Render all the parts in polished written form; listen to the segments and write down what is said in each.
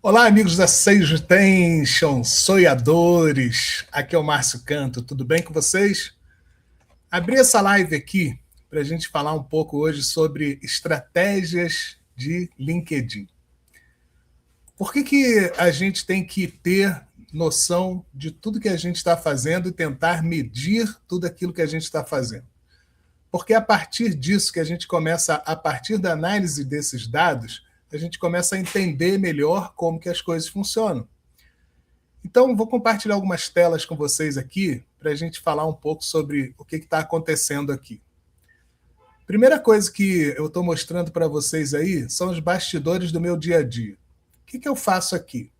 Olá, amigos da Sage Tension, sonhadores. Aqui é o Márcio Canto, tudo bem com vocês? Abri essa live aqui para a gente falar um pouco hoje sobre estratégias de LinkedIn. Por que a gente tem que ter noção de tudo que a gente está fazendo e tentar medir tudo aquilo que a gente está fazendo? Porque a partir disso que a gente começa, a partir da análise desses dados, a gente começa a entender melhor como que as coisas funcionam. Então, vou compartilhar algumas telas com vocês aqui para a gente falar um pouco sobre o que está acontecendo aqui. Primeira coisa que eu estou mostrando para vocês aí são os bastidores do meu dia a dia. O que eu faço aqui?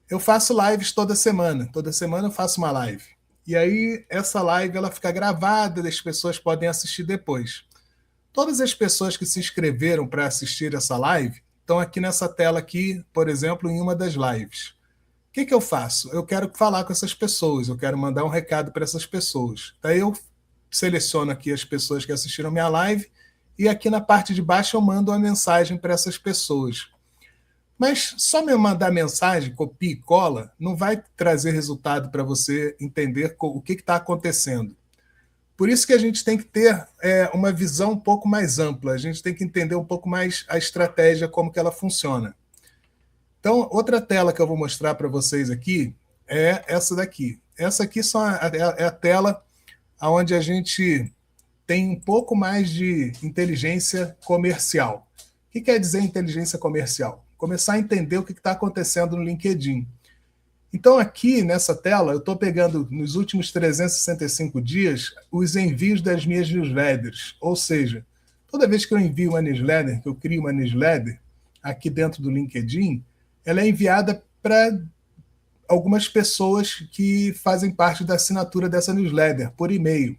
Eu faço lives toda semana eu faço uma live. E aí, essa live ela fica gravada, as pessoas podem assistir depois. Todas as pessoas que se inscreveram para assistir essa live estão aqui nessa tela aqui, por exemplo, em uma das lives. O que eu faço? Eu quero falar com essas pessoas, eu quero mandar um recado para essas pessoas. Daí eu seleciono aqui as pessoas que assistiram minha live e aqui na parte de baixo eu mando uma mensagem para essas pessoas. Mas só me mandar mensagem, copia e cola, não vai trazer resultado para você entender o que está acontecendo. Por isso que a gente tem que ter uma visão um pouco mais ampla, a gente tem que entender um pouco mais a estratégia, como que ela funciona. Então, outra tela que eu vou mostrar para vocês aqui é essa daqui. Essa aqui é a tela onde a gente tem um pouco mais de inteligência comercial. O que quer dizer inteligência comercial? Começar a entender o que está acontecendo no LinkedIn. Então, aqui nessa tela, eu estou pegando nos últimos 365 dias os envios das minhas newsletters. Ou seja, toda vez que eu envio uma newsletter, que eu crio uma newsletter aqui dentro do LinkedIn, ela é enviada para algumas pessoas que fazem parte da assinatura dessa newsletter, por e-mail.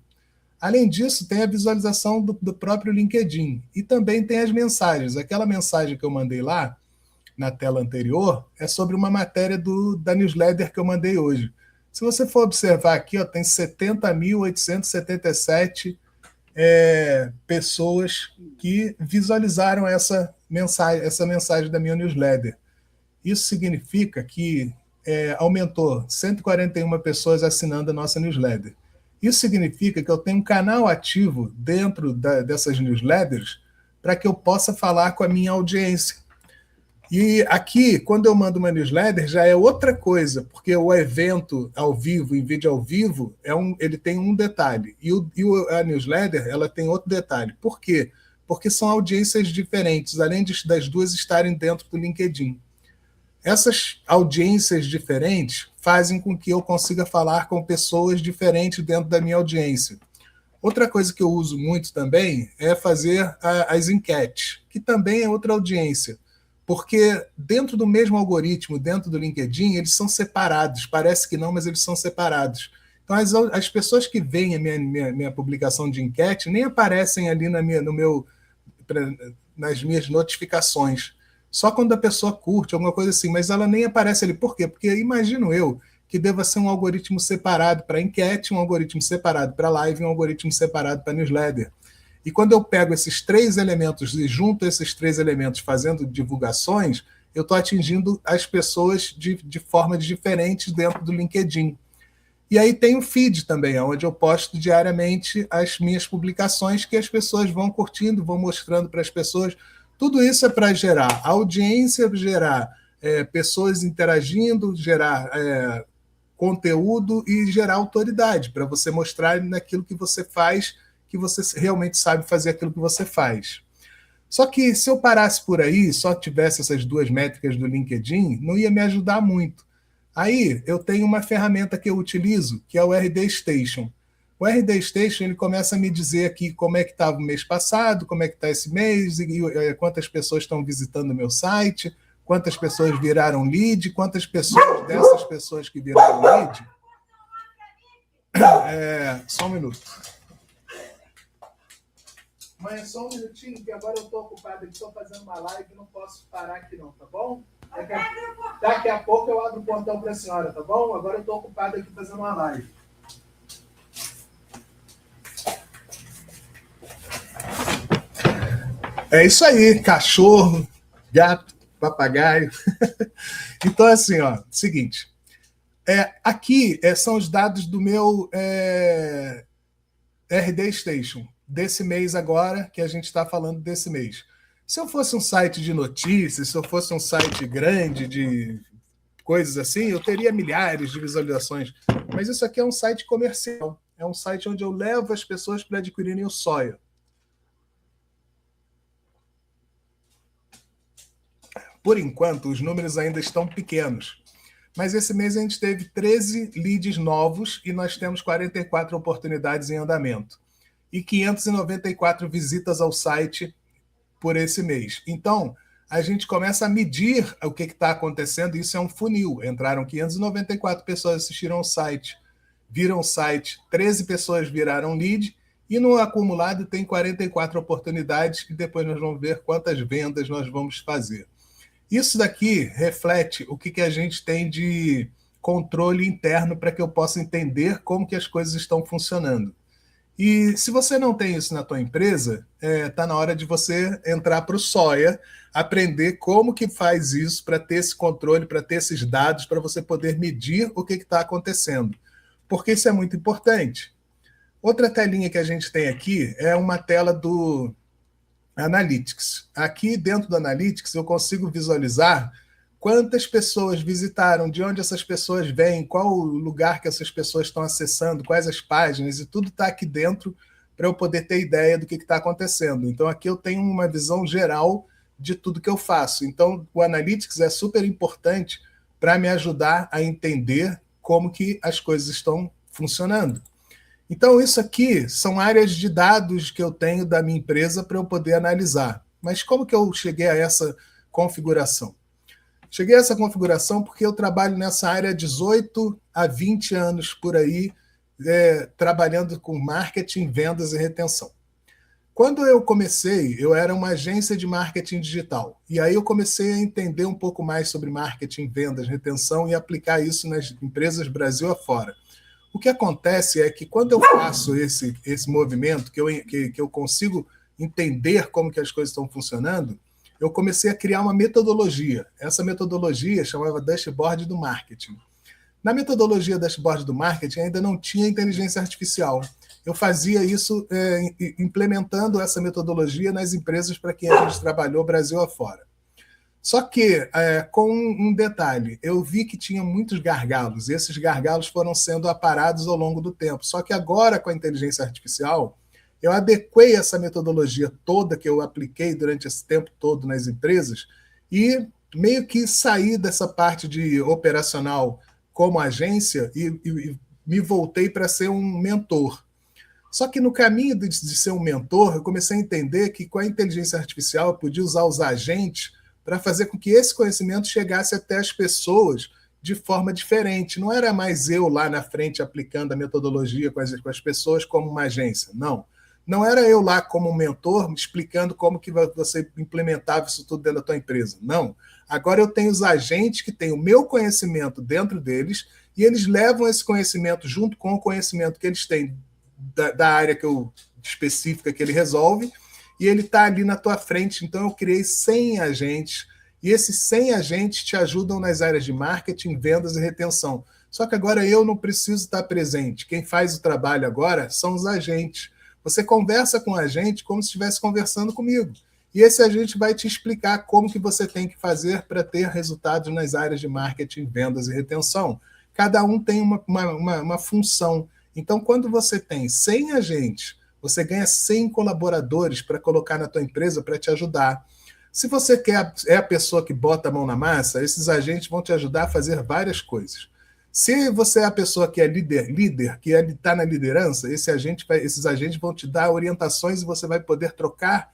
Além disso, tem a visualização do próprio LinkedIn. E também tem as mensagens. Aquela mensagem que eu mandei lá, na tela anterior, é sobre uma matéria da newsletter que eu mandei hoje. Se você for observar aqui, ó, tem 70.877 pessoas que visualizaram essa mensagem da minha newsletter. Isso significa que aumentou 141 pessoas assinando a nossa newsletter. Isso significa que eu tenho um canal ativo dentro dessas newsletters para que eu possa falar com a minha audiência. E aqui, quando eu mando uma newsletter, já é outra coisa, porque o evento ao vivo, em vídeo ao vivo, ele tem um detalhe. E a newsletter ela tem outro detalhe. Por quê? Porque são audiências diferentes, além das duas estarem dentro do LinkedIn. Essas audiências diferentes fazem com que eu consiga falar com pessoas diferentes dentro da minha audiência. Outra coisa que eu uso muito também é fazer as enquetes, que também é outra audiência, porque dentro do mesmo algoritmo, dentro do LinkedIn, eles são separados. Parece que não, mas eles são separados. Então, as pessoas que veem a minha publicação de enquete nem aparecem ali nas minhas notificações. Só quando a pessoa curte, alguma coisa assim, mas ela nem aparece ali. Por quê? Porque imagino eu que deva ser um algoritmo separado para enquete, um algoritmo separado para live e um algoritmo separado para newsletter. E quando eu pego esses três elementos e junto esses três elementos fazendo divulgações, eu estou atingindo as pessoas de formas diferentes dentro do LinkedIn. E aí tem o feed também, onde eu posto diariamente as minhas publicações que as pessoas vão curtindo, vão mostrando para as pessoas. Tudo isso é para gerar audiência, gerar pessoas interagindo, gerar conteúdo e gerar autoridade, para você mostrar naquilo que você faz, que você realmente sabe fazer aquilo que você faz. Só que se eu parasse por aí, só tivesse essas duas métricas do LinkedIn, não ia me ajudar muito. Aí eu tenho uma ferramenta que eu utilizo, que é o RD Station. O RD Station ele começa a me dizer aqui como é que estava o mês passado, como é que está esse mês, e quantas pessoas estão visitando o meu site, quantas pessoas viraram lead, quantas pessoas dessas pessoas que viraram lead... só um minuto. Mãe, só um minutinho, que agora eu estou ocupado aqui, estou fazendo uma live e não posso parar aqui não, tá bom? Daqui a pouco eu abro o portão para a senhora, tá bom? Agora eu estou ocupado aqui fazendo uma live. É isso aí, cachorro, gato. papagaio. Então, assim, ó, seguinte. Aqui são os dados do meu RD Station, desse mês agora, que a gente está falando desse mês. Se eu fosse um site de notícias, se eu fosse um site grande de coisas assim, eu teria milhares de visualizações. Mas isso aqui é um site comercial. É um site onde eu levo as pessoas para adquirirem o soia. Por enquanto, os números ainda estão pequenos. Mas esse mês a gente teve 13 leads novos e nós temos 44 oportunidades em andamento. E 594 visitas ao site por esse mês. Então, a gente começa a medir o que está acontecendo. Isso é um funil. Entraram 594 pessoas, assistiram ao site, viram o site, 13 pessoas viraram lead, e no acumulado tem 44 oportunidades, e depois nós vamos ver quantas vendas nós vamos fazer. Isso daqui reflete o que a gente tem de controle interno para que eu possa entender como que as coisas estão funcionando. E se você não tem isso na tua empresa, está na hora de você entrar para o Soia, aprender como que faz isso para ter esse controle, para ter esses dados, para você poder medir o que está acontecendo. Porque isso é muito importante. Outra telinha que a gente tem aqui é uma tela do Analytics. Aqui dentro do Analytics eu consigo visualizar quantas pessoas visitaram, de onde essas pessoas vêm, qual o lugar que essas pessoas estão acessando, quais as páginas, e tudo está aqui dentro para eu poder ter ideia do que está acontecendo. Então aqui eu tenho uma visão geral de tudo que eu faço. Então o Analytics é super importante para me ajudar a entender como que as coisas estão funcionando. Então, isso aqui são áreas de dados que eu tenho da minha empresa para eu poder analisar. Mas como que eu cheguei a essa configuração? Cheguei a essa configuração porque eu trabalho nessa área há 18 a 20 anos por aí, trabalhando com marketing, vendas e retenção. Quando eu comecei, eu era uma agência de marketing digital. E aí eu comecei a entender um pouco mais sobre marketing, vendas, retenção e aplicar isso nas empresas Brasil afora. O que acontece é que quando eu faço esse movimento, que eu consigo entender como que as coisas estão funcionando, eu comecei a criar uma metodologia. Essa metodologia chamava Dashboard do Marketing. Na metodologia Dashboard do Marketing ainda não tinha inteligência artificial. Eu fazia isso implementando essa metodologia nas empresas para quem a gente trabalhou Brasil afora. Só que, com um detalhe, eu vi que tinha muitos gargalos, e esses gargalos foram sendo aparados ao longo do tempo. Só que agora, com a inteligência artificial, eu adequei essa metodologia toda que eu apliquei durante esse tempo todo nas empresas e meio que saí dessa parte de operacional como agência e me voltei para ser um mentor. Só que no caminho de ser um mentor, eu comecei a entender que com a inteligência artificial eu podia usar os agentes para fazer com que esse conhecimento chegasse até as pessoas de forma diferente. Não era mais eu lá na frente aplicando a metodologia com as pessoas como uma agência. Não. Não era eu lá como um mentor explicando como que você implementava isso tudo dentro da tua empresa. Não. Agora eu tenho os agentes que têm o meu conhecimento dentro deles e eles levam esse conhecimento junto com o conhecimento que eles têm da área específica que ele resolve, e ele está ali na tua frente. Então eu criei 100 agentes, e esses 100 agentes te ajudam nas áreas de marketing, vendas e retenção. Só que agora eu não preciso estar presente. Quem faz o trabalho agora são os agentes. Você conversa com o agente como se estivesse conversando comigo. E esse agente vai te explicar como que você tem que fazer para ter resultados nas áreas de marketing, vendas e retenção. Cada um tem uma função. Então, quando você tem 100 agentes, você ganha 100 colaboradores para colocar na tua empresa para te ajudar. Se você é a pessoa que bota a mão na massa, esses agentes vão te ajudar a fazer várias coisas. Se você é a pessoa que é líder que está na liderança, esses agentes vão te dar orientações e você vai poder trocar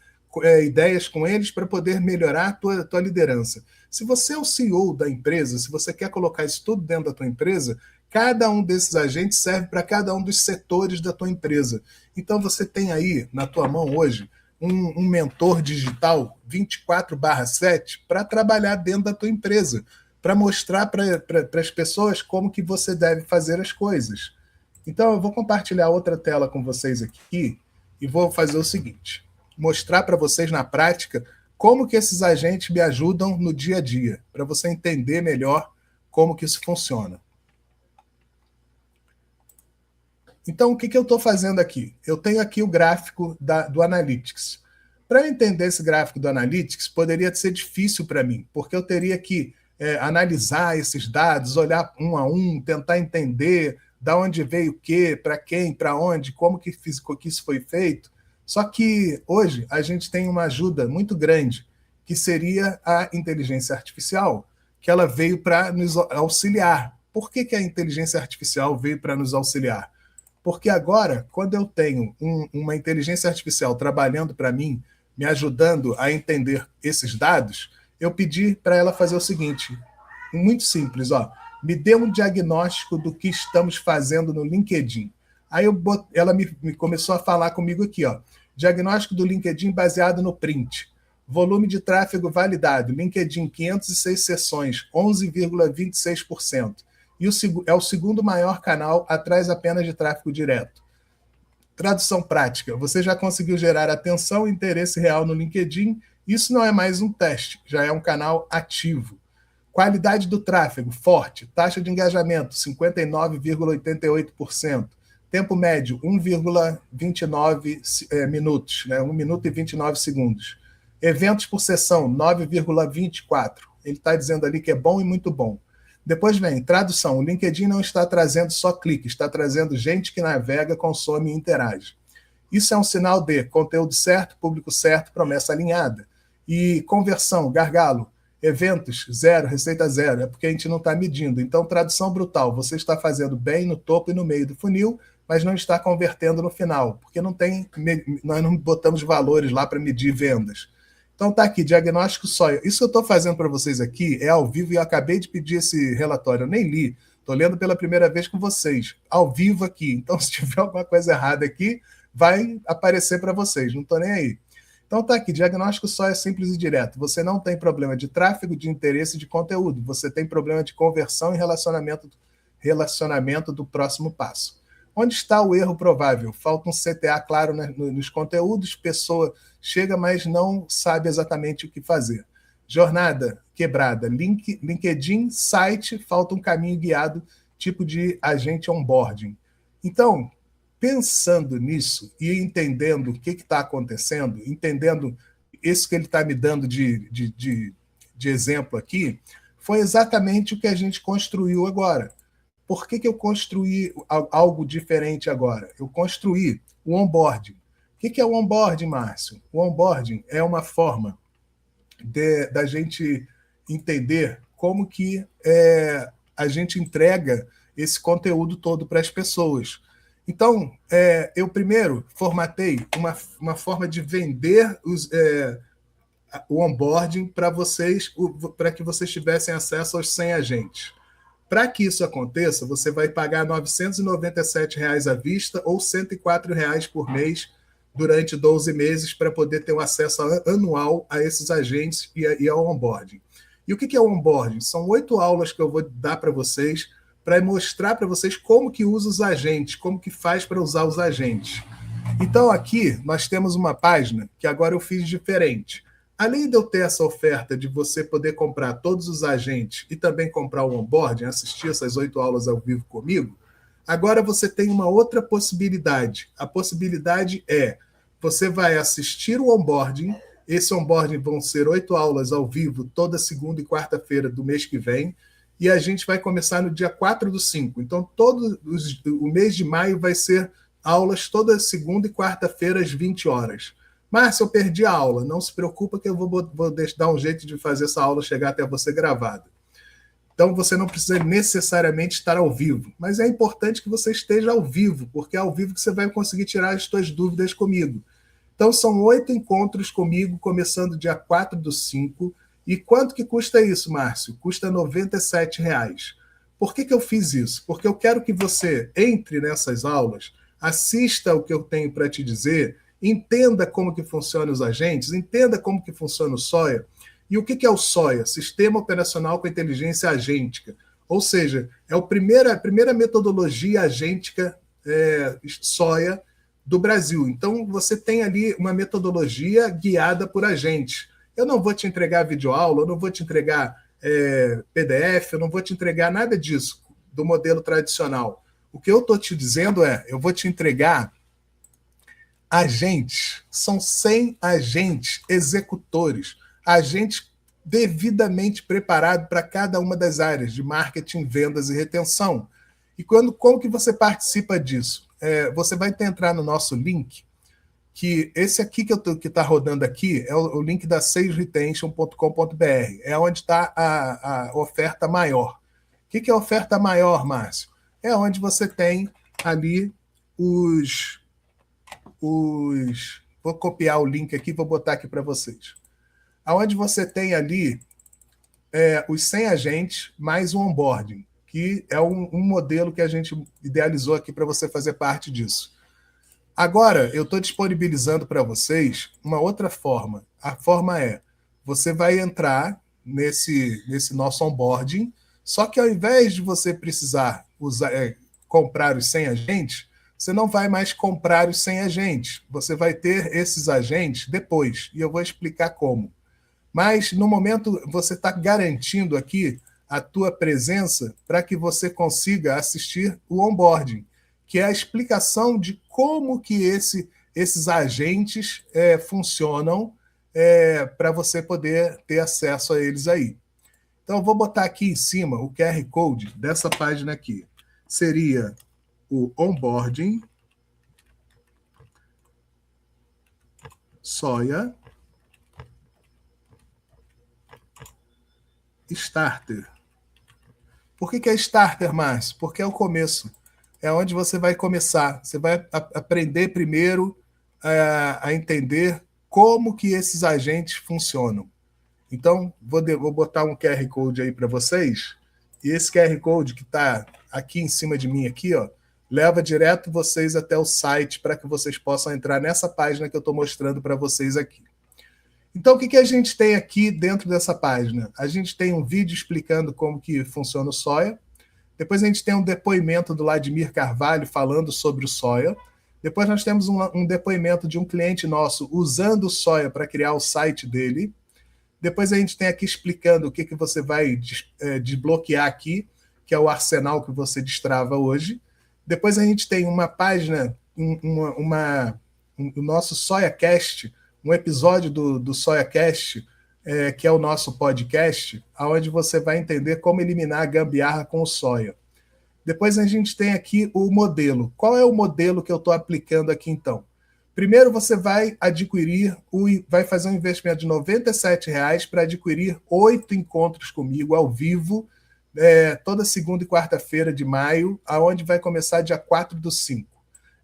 ideias com eles para poder melhorar a tua liderança. Se você é o CEO da empresa, se você quer colocar isso tudo dentro da tua empresa, cada um desses agentes serve para cada um dos setores da tua empresa. Então você tem aí na tua mão hoje um mentor digital 24/7 para trabalhar dentro da tua empresa, para mostrar para as pessoas como que você deve fazer as coisas. Então eu vou compartilhar outra tela com vocês aqui e vou fazer o seguinte, mostrar para vocês na prática como que esses agentes me ajudam no dia a dia, para você entender melhor como que isso funciona. Então, o que eu estou fazendo aqui? Eu tenho aqui o gráfico do Analytics. Para eu entender esse gráfico do Analytics, poderia ser difícil para mim, porque eu teria que analisar esses dados, olhar um a um, tentar entender da onde veio o quê, para quem, para onde, como que isso foi feito. Só que hoje a gente tem uma ajuda muito grande, que seria a inteligência artificial, que ela veio para nos auxiliar. Por que a inteligência artificial veio para nos auxiliar? Porque agora, quando eu tenho uma inteligência artificial trabalhando para mim, me ajudando a entender esses dados, eu pedi para ela fazer o seguinte, muito simples, me dê um diagnóstico do que estamos fazendo no LinkedIn. Aí ela me começou a falar comigo aqui, diagnóstico do LinkedIn baseado no print. Volume de tráfego validado, LinkedIn 506 sessões, 11,26%. E é o segundo maior canal, atrás apenas de tráfego direto. Tradução prática, você já conseguiu gerar atenção e interesse real no LinkedIn, isso não é mais um teste, já é um canal ativo. Qualidade do tráfego, forte, taxa de engajamento, 59,88%, tempo médio, 1,29 minutos, né? 1 minuto e 29 segundos. Eventos por sessão, 9,24. Ele está dizendo ali que é bom e muito bom. Depois vem tradução. O LinkedIn não está trazendo só clique, está trazendo gente que navega, consome e interage. Isso é um sinal de conteúdo certo, público certo, promessa alinhada. E conversão, gargalo, eventos, zero, receita zero. É porque a gente não está medindo. Então, tradução brutal. Você está fazendo bem no topo e no meio do funil, mas não está convertendo no final, porque nós não botamos valores lá para medir vendas. Então tá aqui, diagnóstico soia. Isso que eu estou fazendo para vocês aqui é ao vivo e eu acabei de pedir esse relatório, eu nem li, estou lendo pela primeira vez com vocês, ao vivo aqui. Então se tiver alguma coisa errada aqui, vai aparecer para vocês, não estou nem aí. Então tá aqui, diagnóstico soia simples e direto. Você não tem problema de tráfego, de interesse, de conteúdo. Você tem problema de conversão e relacionamento do próximo passo. Onde está o erro provável? Falta um CTA claro nos conteúdos, pessoa chega, mas não sabe exatamente o que fazer. Jornada quebrada, LinkedIn, site, falta um caminho guiado, tipo de agente onboarding. Então, pensando nisso e entendendo o que está acontecendo, entendendo isso que ele está me dando de exemplo aqui, foi exatamente o que a gente construiu agora. Por que eu construí algo diferente agora? Eu construí o onboarding. O que é o onboarding, Márcio? O onboarding é uma forma da gente entender como que a gente entrega esse conteúdo todo para as pessoas. Então, eu primeiro formatei uma forma de vender o onboarding para vocês, para que vocês tivessem acesso aos 100 agentes. Para que isso aconteça, você vai pagar R$ 997 à vista ou R$ 104 por mês durante 12 meses para poder ter um acesso anual a esses agentes e ao onboarding. E o que é o onboarding? São 8 aulas que eu vou dar para vocês para mostrar para vocês como que usa os agentes, como que faz para usar os agentes. Então aqui nós temos uma página que agora eu fiz diferente. Além de eu ter essa oferta de você poder comprar todos os agentes e também comprar o onboarding, assistir essas 8 aulas ao vivo comigo, agora você tem uma outra possibilidade. A possibilidade é, você vai assistir o onboarding, esse onboarding vão ser 8 aulas ao vivo, toda segunda e quarta-feira do mês que vem, e a gente vai começar no dia 4/5. Então, o mês de maio vai ser aulas toda segunda e quarta-feira às 20 horas. Márcio, eu perdi a aula. Não se preocupa que eu vou dar um jeito de fazer essa aula chegar até você gravada. Então, você não precisa necessariamente estar ao vivo, mas é importante que você esteja ao vivo, porque é ao vivo que você vai conseguir tirar as suas dúvidas comigo. Então, são 8 encontros comigo, começando dia 4/5. E quanto que custa isso, Márcio? Custa R$ 97. Por que eu fiz isso? Porque eu quero que você entre nessas aulas, assista o que eu tenho para te dizer, entenda como que funcionam os agentes, entenda como que funciona o SOIA. E o que é o SOIA? Sistema Operacional com Inteligência Agêntica. Ou seja, é a primeira metodologia agêntica SOIA do Brasil. Então, você tem ali uma metodologia guiada por agentes. Eu não vou te entregar videoaula, eu não vou te entregar PDF, eu não vou te entregar nada disso do modelo tradicional. O que eu estou te dizendo eu vou te entregar agentes, são 100 agentes executores, agentes devidamente preparados para cada uma das áreas de marketing, vendas e retenção. E como que você participa disso? Você vai entrar no nosso link, que esse aqui que está rodando aqui é o link da salesretention.com.br, é onde está a oferta maior. O que é a oferta maior, Márcio? É onde você tem ali vou copiar o link aqui, vou botar aqui para vocês. Aonde você tem ali os 100 agentes mais o onboarding, que é um modelo que a gente idealizou aqui para você fazer parte disso. Agora, eu estou disponibilizando para vocês uma outra forma. A forma você vai entrar nesse nosso onboarding, só que ao invés de você precisar comprar os 100 agentes, você não vai mais comprar os 100 agentes. Você vai ter esses agentes depois, e eu vou explicar como. Mas, no momento, você está garantindo aqui a tua presença para que você consiga assistir o onboarding, que é a explicação de como que esses agentes funcionam para você poder ter acesso a eles aí. Então, eu vou botar aqui em cima o QR Code dessa página aqui. Seria o onboarding Soia Starter. Por que é Starter, Márcio? Porque é o começo. É onde você vai começar. Você vai aprender primeiro a entender como que esses agentes funcionam. Então, vou botar um QR Code aí para vocês. E esse QR Code que está aqui em cima de mim, aqui, ó, leva direto vocês até o site para que vocês possam entrar nessa página que eu estou mostrando para vocês aqui. Então, o que a gente tem aqui dentro dessa página? A gente tem um vídeo explicando como que funciona o Soia. Depois a gente tem um depoimento do Vladimir Carvalho falando sobre o Soia. Depois nós temos um depoimento de um cliente nosso usando o Soia para criar o site dele. Depois a gente tem aqui explicando o que você vai desbloquear aqui, que é o arsenal que você destrava hoje. Depois a gente tem uma página, o nosso SoiaCast, um episódio do SoiaCast, que é o nosso podcast, onde você vai entender como eliminar a gambiarra com o soia. Depois a gente tem aqui o modelo. Qual é o modelo que eu estou aplicando aqui, então? Primeiro você vai vai fazer um investimento de R$ 97 para adquirir 8 encontros comigo ao vivo, toda segunda e quarta-feira de maio, aonde vai começar dia 4/5.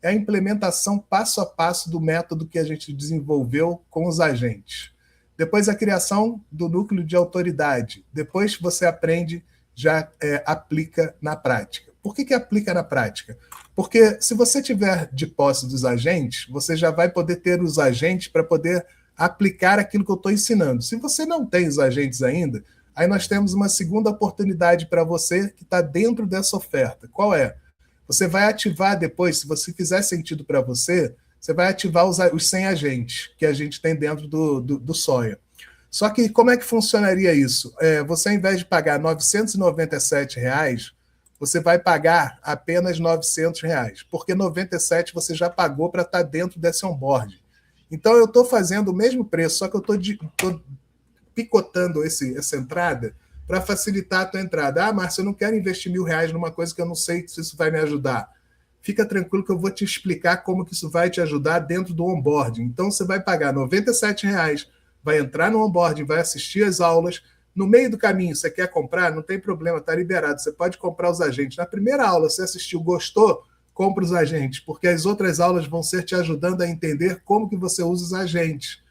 É a implementação passo a passo do método que a gente desenvolveu com os agentes. Depois a criação do núcleo de autoridade. Depois você aprende, já aplica na prática. Por que aplica na prática? Porque se você tiver de posse dos agentes, você já vai poder ter os agentes para poder aplicar aquilo que eu estou ensinando. Se você não tem os agentes ainda, aí nós temos uma segunda oportunidade para você que está dentro dessa oferta. Qual é? Você vai ativar depois, se você fizer sentido para você, você vai ativar os 100 agentes que a gente tem dentro do Soia. Só que como é que funcionaria isso? Você, ao invés de pagar R$ 997, você vai pagar apenas R$ 900, porque 97 você já pagou para estar dentro desse onboard. Então, eu estou fazendo o mesmo preço, só que eu estou picotando essa entrada para facilitar a tua entrada. Ah, Márcio, eu não quero investir R$ 1.000 numa coisa que eu não sei se isso vai me ajudar. Fica tranquilo que eu vou te explicar como que isso vai te ajudar dentro do onboarding. Então, você vai pagar R$ 97, vai entrar no onboarding, vai assistir as aulas. No meio do caminho, você quer comprar? Não tem problema, está liberado. Você pode comprar os agentes. Na primeira aula, você assistiu, gostou? Compra os agentes, porque as outras aulas vão ser te ajudando a entender como que você usa os agentes.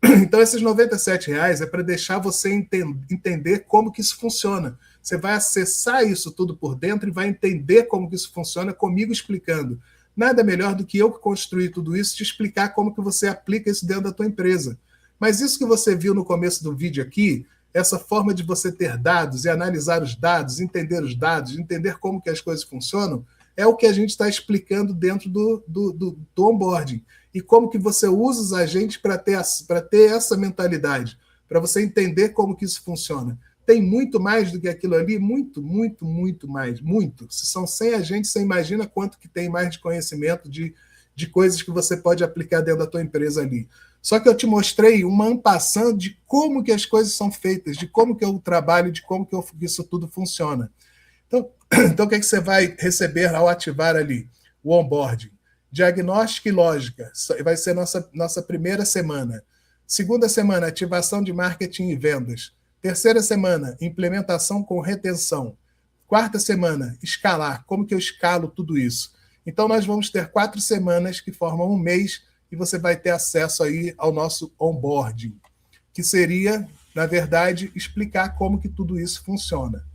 Então, esses R$ 97 é para deixar você entender como que isso funciona. Você vai acessar isso tudo por dentro e vai entender como que isso funciona comigo explicando. Nada melhor do que eu que construí tudo isso, te explicar como que você aplica isso dentro da tua empresa. Mas isso que você viu no começo do vídeo aqui, essa forma de você ter dados e analisar os dados, entender como que as coisas funcionam, é o que a gente está explicando dentro do onboarding. E como que você usa os agentes para ter essa mentalidade. para você entender como que isso funciona. Tem muito mais do que aquilo ali? Muito, muito, muito mais. Muito. Se são 100 agentes, você imagina quanto que tem mais de conhecimento de coisas que você pode aplicar dentro da tua empresa ali. Só que eu te mostrei uma en passant de como que as coisas são feitas, de como que eu trabalho, de como que isso tudo funciona. Então o que, é que você vai receber ao ativar ali? O onboarding. Diagnóstica e lógica. Vai ser nossa primeira semana. Segunda semana, ativação de marketing e vendas. Terceira semana, implementação com retenção. Quarta semana, escalar. Como que eu escalo tudo isso? Então, nós vamos ter 4 semanas que formam um mês e você vai ter acesso aí ao nosso onboarding, que seria, na verdade, explicar como que tudo isso funciona.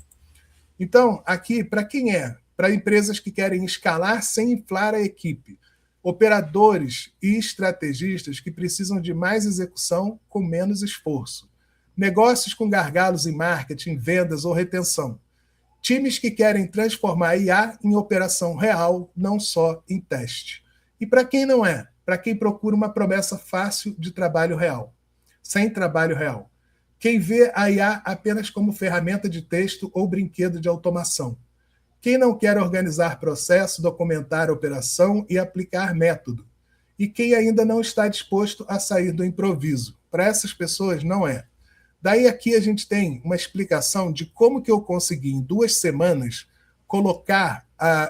Então, aqui, para quem é? Para empresas que querem escalar sem inflar a equipe. Operadores e estrategistas que precisam de mais execução com menos esforço. Negócios com gargalos em marketing, vendas ou retenção. Times que querem transformar a IA em operação real, não só em teste. E para quem não é? Para quem procura uma promessa fácil de trabalho real, sem trabalho real. Quem vê a IA apenas como ferramenta de texto ou brinquedo de automação. Quem não quer organizar processo, documentar a operação e aplicar método. E quem ainda não está disposto a sair do improviso. Para essas pessoas, não é. Daí aqui a gente tem uma explicação de como que eu consegui, em 2 semanas, colocar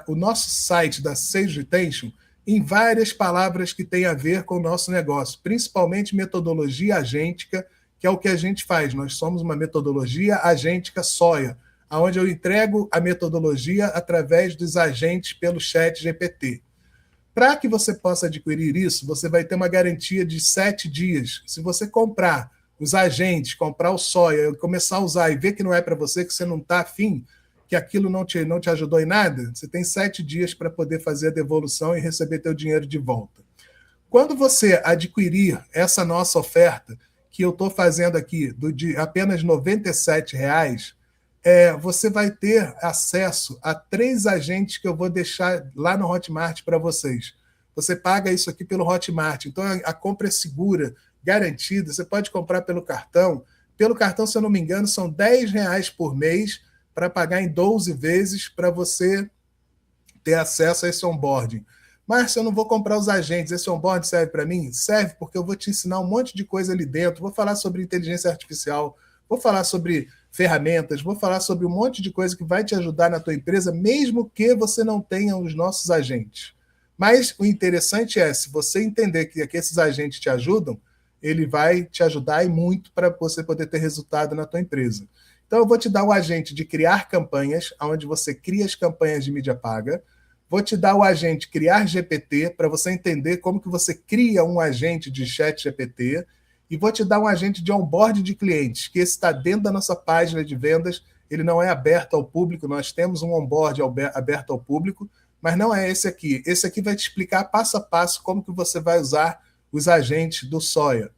o nosso site da Sage Retention em várias palavras que têm a ver com o nosso negócio, principalmente metodologia agêntica, que é o que a gente faz. Nós somos uma metodologia agêntica SOIA, onde eu entrego a metodologia através dos agentes pelo chat GPT. Para que você possa adquirir isso, você vai ter uma garantia de 7 dias. Se você comprar os agentes, comprar o SOIA, começar a usar e ver que não é para você, que você não está afim, que aquilo não te ajudou em nada, você tem 7 dias para poder fazer a devolução e receber teu dinheiro de volta. Quando você adquirir essa nossa oferta, que eu estou fazendo aqui, de apenas R$ 97,00, você vai ter acesso a 3 agentes que eu vou deixar lá no Hotmart para vocês. Você paga isso aqui pelo Hotmart, então a compra é segura, garantida, você pode comprar pelo cartão. Pelo cartão, se eu não me engano, são R$ 10 por mês para pagar em 12 vezes para você ter acesso a esse onboarding. Márcio, eu não vou comprar os agentes, esse onboarding serve para mim? Serve, porque eu vou te ensinar um monte de coisa ali dentro, vou falar sobre inteligência artificial, vou falar sobre ferramentas, vou falar sobre um monte de coisa que vai te ajudar na tua empresa, mesmo que você não tenha os nossos agentes. Mas o interessante é, se você entender que esses agentes te ajudam, ele vai te ajudar e muito para você poder ter resultado na tua empresa. Então, eu vou te dar o agente de criar campanhas, onde você cria as campanhas de mídia paga. Vou te dar o agente criar GPT, para você entender como que você cria um agente de chat GPT. E vou te dar um agente de onboard de clientes, que esse está dentro da nossa página de vendas, ele não é aberto ao público, nós temos um onboard aberto ao público, mas não é esse aqui. Esse aqui vai te explicar passo a passo como que você vai usar os agentes do SOIA.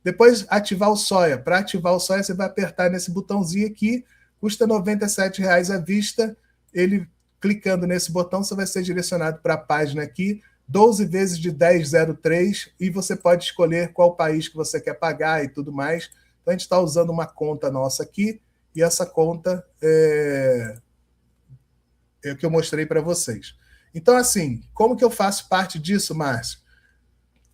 Depois, ativar o SOIA. Para ativar o SOIA, você vai apertar nesse botãozinho aqui, custa R$ 97,00 à vista. Ele, clicando nesse botão, você vai ser direcionado para a página aqui, 12 vezes de 10,03, e você pode escolher qual país que você quer pagar e tudo mais. Então, a gente está usando uma conta nossa aqui, e essa conta é o que eu mostrei para vocês. Então, assim, como que eu faço parte disso, Márcio?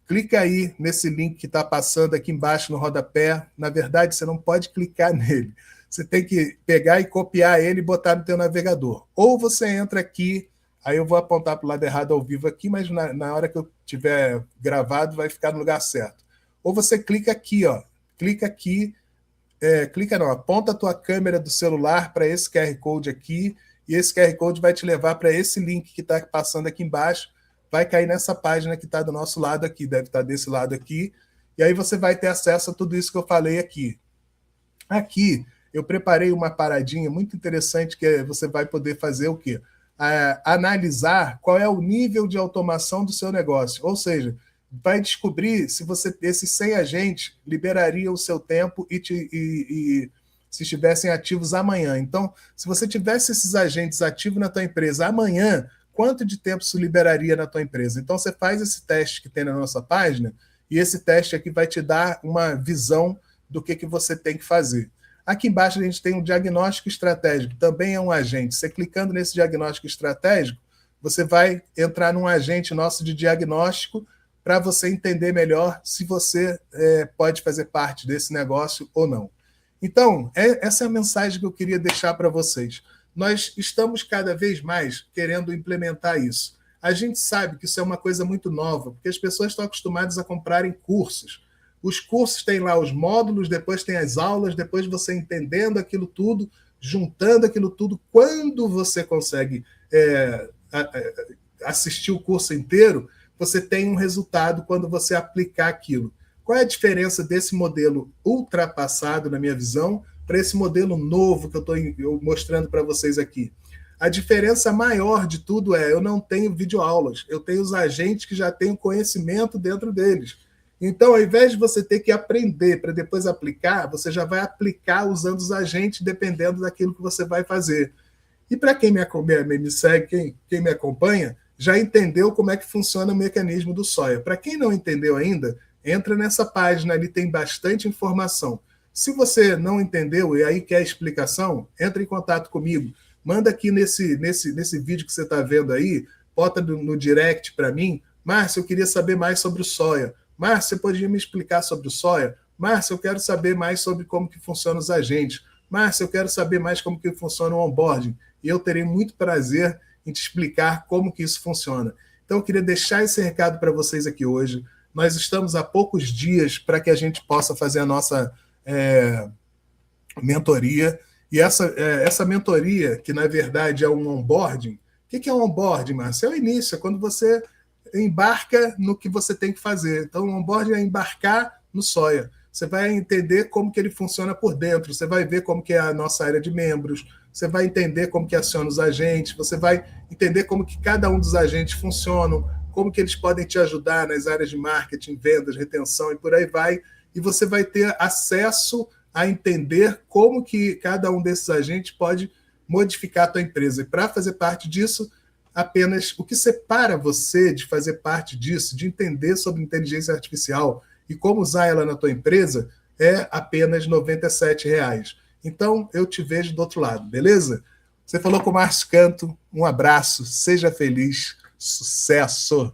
Clica aí nesse link que está passando aqui embaixo no rodapé. Na verdade, você não pode clicar nele. Você tem que pegar e copiar ele e botar no teu navegador. Ou você entra aqui, aí eu vou apontar para o lado errado ao vivo aqui, mas na hora que eu tiver gravado vai ficar no lugar certo. Ou você clica aqui, ó. Clica aqui, clica não, aponta a tua câmera do celular para esse QR Code aqui, e esse QR Code vai te levar para esse link que está passando aqui embaixo, vai cair nessa página que está do nosso lado aqui, deve estar desse lado aqui, e aí você vai ter acesso a tudo isso que eu falei aqui. Aqui, eu preparei uma paradinha muito interessante, que você vai poder fazer o quê? Analisar qual é o nível de automação do seu negócio, ou seja, vai descobrir se esses 100 agentes liberariam o seu tempo e se estivessem ativos amanhã. Então, se você tivesse esses agentes ativos na tua empresa amanhã, quanto de tempo isso liberaria na tua empresa? Então, você faz esse teste que tem na nossa página, e esse teste aqui vai te dar uma visão do que você tem que fazer. Aqui embaixo a gente tem um diagnóstico estratégico, também é um agente. Você clicando nesse diagnóstico estratégico, você vai entrar num agente nosso de diagnóstico para você entender melhor se você pode fazer parte desse negócio ou não. Então, essa é a mensagem que eu queria deixar para vocês. Nós estamos cada vez mais querendo implementar isso. A gente sabe que isso é uma coisa muito nova, porque as pessoas estão acostumadas a comprarem cursos. Os cursos têm lá os módulos, depois tem as aulas, depois você entendendo aquilo tudo, juntando aquilo tudo. Quando você consegue assistir o curso inteiro, você tem um resultado quando você aplicar aquilo. Qual é a diferença desse modelo ultrapassado, na minha visão, para esse modelo novo que eu estou mostrando para vocês aqui? A diferença maior de tudo eu não tenho videoaulas, eu tenho os agentes que já têm conhecimento dentro deles. Então, ao invés de você ter que aprender para depois aplicar, você já vai aplicar usando os agentes, dependendo daquilo que você vai fazer. E para quem me segue, quem me acompanha, já entendeu como é que funciona o mecanismo do Soia. Para quem não entendeu ainda, entra nessa página, ali tem bastante informação. Se você não entendeu e aí quer explicação, entre em contato comigo. Manda aqui nesse vídeo que você está vendo aí, bota no direct para mim. Márcio, eu queria saber mais sobre o Soia. Márcio, você podia me explicar sobre o Soia? Márcio, eu quero saber mais sobre como que funcionam os agentes. Márcio, eu quero saber mais como que funciona o onboarding. E eu terei muito prazer em te explicar como que isso funciona. Então, eu queria deixar esse recado para vocês aqui hoje. Nós estamos há poucos dias para que a gente possa fazer a nossa mentoria. E essa mentoria, que na verdade é um onboarding, o que é um onboarding, Márcio? É o início, é quando você embarca no que você tem que fazer. Então, o onboarding é embarcar no Soia. Você vai entender como que ele funciona por dentro, você vai ver como que é a nossa área de membros, você vai entender como que aciona os agentes, você vai entender como que cada um dos agentes funcionam, como que eles podem te ajudar nas áreas de marketing, vendas, retenção e por aí vai. E você vai ter acesso a entender como que cada um desses agentes pode modificar a tua empresa. E para fazer parte disso, apenas o que separa você de fazer parte disso, de entender sobre inteligência artificial e como usar ela na tua empresa, é apenas R$ 97. Então, eu te vejo do outro lado, beleza? Você falou com o Márcio Canto, um abraço, seja feliz, sucesso!